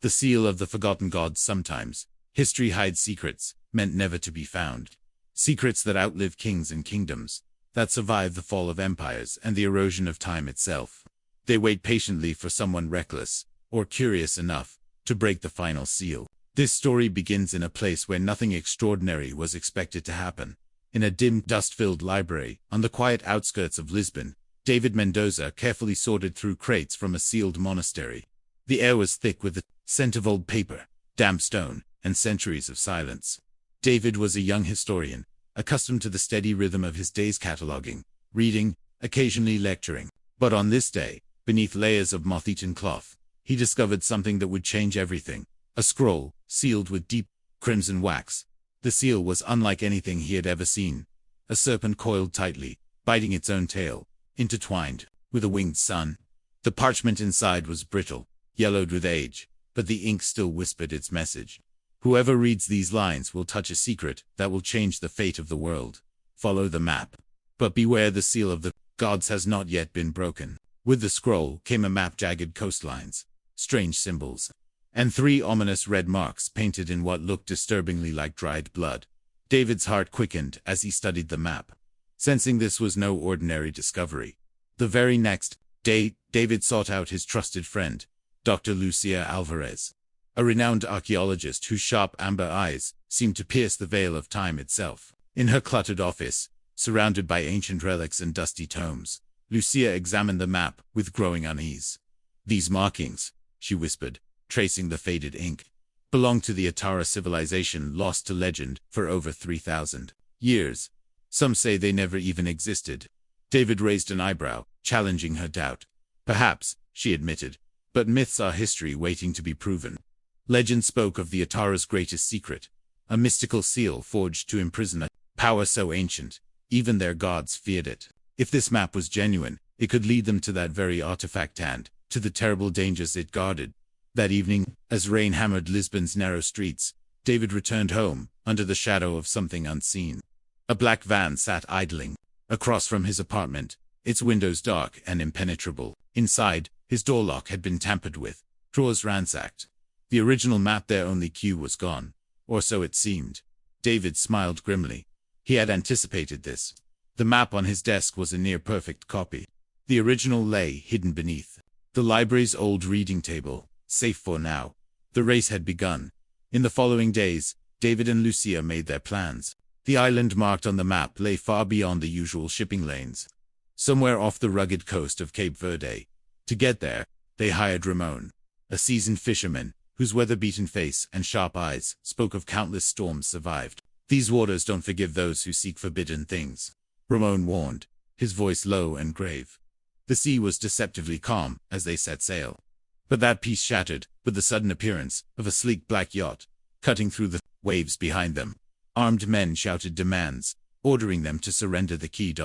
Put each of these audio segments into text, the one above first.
The seal of the forgotten gods. Sometimes history hides secrets meant never to be found. Secrets that outlive kings and kingdoms, that survive the fall of empires and the erosion of time itself. They wait patiently for someone reckless or curious enough to break the final seal. This story begins in a place where nothing extraordinary was expected to happen. In a dim, dust-filled library on the quiet outskirts of Lisbon, David Mendoza carefully sorted through crates from a sealed monastery. The air was thick with the scent of old paper, damp stone, and centuries of silence. David was a young historian, accustomed to the steady rhythm of his day's cataloging, reading, occasionally lecturing. But on this day, beneath layers of moth-eaten cloth, he discovered something that would change everything. A scroll, sealed with deep, crimson wax. The seal was unlike anything he had ever seen. A serpent coiled tightly, biting its own tail, intertwined with a winged sun. The parchment inside was brittle, yellowed with age, but the ink still whispered its message. Whoever reads these lines will touch a secret that will change the fate of the world. Follow the map. But beware, the seal of the gods has not yet been broken. With the scroll came a map, jagged coastlines, strange symbols, and 3 ominous red marks painted in what looked disturbingly like dried blood. David's heart quickened as he studied the map, sensing this was no ordinary discovery. The very next day, David sought out his trusted friend, Dr. Lucia Alvarez, a renowned archaeologist whose sharp amber eyes seemed to pierce the veil of time itself. In her cluttered office, surrounded by ancient relics and dusty tomes, Lucia examined the map with growing unease. "These markings," she whispered, tracing the faded ink, "belong to the Atara civilization lost to legend for over 3,000 years. Some say they never even existed." David raised an eyebrow, challenging her doubt. "Perhaps," she admitted, "but myths are history waiting to be proven." Legend spoke of the Atara's greatest secret, a mystical seal forged to imprison a power so ancient, even their gods feared it. If this map was genuine, it could lead them to that very artifact and to the terrible dangers it guarded. That evening, as rain hammered Lisbon's narrow streets, David returned home, under the shadow of something unseen. A black van sat idling across from his apartment, its windows dark and impenetrable. Inside, his door lock had been tampered with, drawers ransacked. The original map, their only cue, was gone, or so it seemed. David smiled grimly. He had anticipated this. The map on his desk was a near-perfect copy. The original lay hidden beneath the library's old reading table, safe for now. The race had begun. In the following days, David and Lucia made their plans. The island marked on the map lay far beyond the usual shipping lanes, somewhere off the rugged coast of Cape Verde. To get there, they hired Ramon, a seasoned fisherman, whose weather-beaten face and sharp eyes spoke of countless storms survived. "These waters don't forgive those who seek forbidden things," Ramon warned, his voice low and grave. The sea was deceptively calm as they set sail. But that peace shattered with the sudden appearance of a sleek black yacht, cutting through the waves behind them. Armed men shouted demands, ordering them to surrender the key.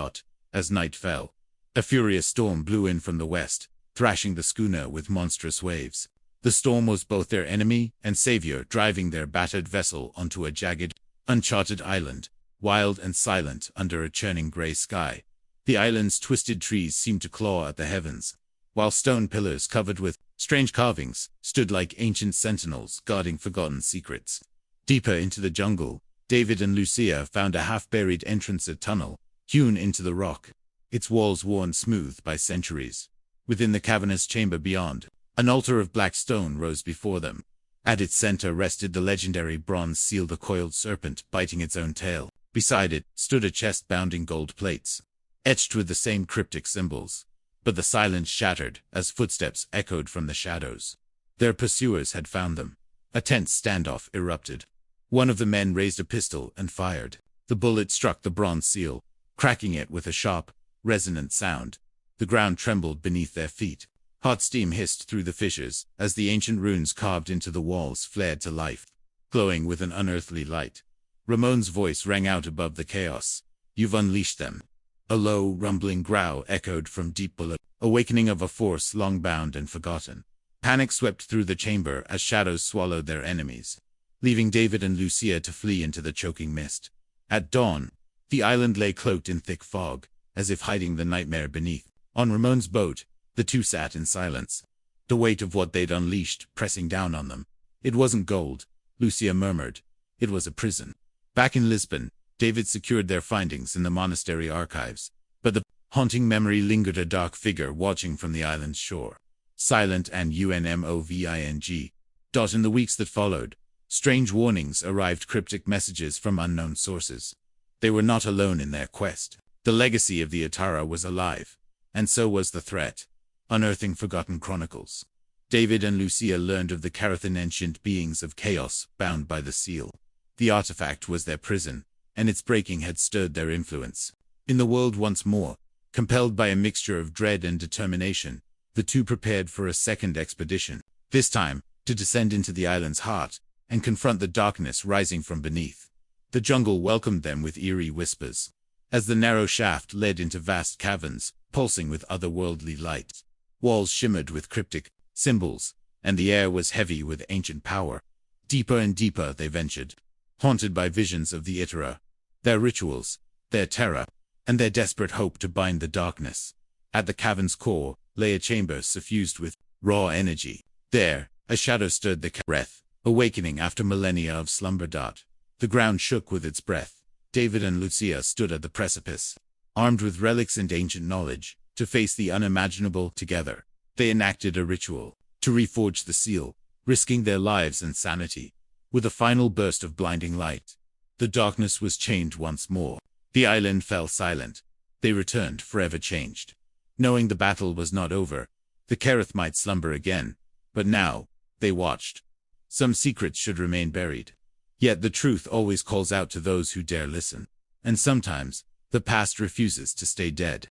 As night fell, a furious storm blew in from the west, thrashing the schooner with monstrous waves. The storm was both their enemy and savior, driving their battered vessel onto a jagged, uncharted island, wild and silent under a churning gray sky. The island's twisted trees seemed to claw at the heavens, while stone pillars covered with strange carvings stood like ancient sentinels guarding forgotten secrets. Deeper into the jungle, David and Lucia found a half-buried entrance, a tunnel, hewn into the rock, its walls worn smooth by centuries. Within the cavernous chamber beyond, an altar of black stone rose before them. At its center rested the legendary bronze seal, the coiled serpent biting its own tail. Beside it stood a chest bound in gold plates, etched with the same cryptic symbols. But the silence shattered as footsteps echoed from the shadows. Their pursuers had found them. A tense standoff erupted. One of the men raised a pistol and fired. The bullet struck the bronze seal, cracking it with a sharp, resonant sound. The ground trembled beneath their feet. Hot steam hissed through the fissures as the ancient runes carved into the walls flared to life, glowing with an unearthly light. Ramon's voice rang out above the chaos. "You've unleashed them." A low, rumbling growl echoed from deep below, awakening of a force long bound and forgotten. Panic swept through the chamber as shadows swallowed their enemies, leaving David and Lucia to flee into the choking mist. At dawn, the island lay cloaked in thick fog, as if hiding the nightmare beneath. On Ramon's boat, the two sat in silence. the weight of what they'd unleashed pressing down on them. It wasn't gold, Lucia murmured. It was a prison. Back in Lisbon, David secured their findings in the monastery archives, but the haunting memory lingered, a dark figure watching from the island's shore. Silent and unmoving. In the weeks that followed, strange warnings arrived, cryptic messages from unknown sources. They were not alone in their quest. The legacy of the Atara was alive, and so was the threat, unearthing forgotten chronicles. David and Lucia learned of the Carathan, ancient beings of chaos, bound by the seal. The artifact was their prison, and its breaking had stirred their influence. In the world once more, compelled by a mixture of dread and determination, the two prepared for a second expedition, this time to descend into the island's heart and confront the darkness rising from beneath. The jungle welcomed them with eerie whispers, as the narrow shaft led into vast caverns, pulsing with otherworldly light. Walls shimmered with cryptic symbols, and the air was heavy with ancient power. Deeper and deeper they ventured, haunted by visions of the Itara, their rituals, their terror, and their desperate hope to bind the darkness. At the cavern's core lay a chamber suffused with raw energy. There, a shadow stirred the breath, awakening after millennia of slumber. The ground shook with its breath. David and Lucia stood at the precipice, armed with relics and ancient knowledge, to face the unimaginable together. They enacted a ritual to reforge the seal, risking their lives and sanity. With a final burst of blinding light, the darkness was chained once more. The island fell silent. They returned forever changed. Knowing the battle was not over, the Carath might slumber again, but now, they watched. Some secrets should remain buried. Yet the truth always calls out to those who dare listen. And sometimes, the past refuses to stay dead.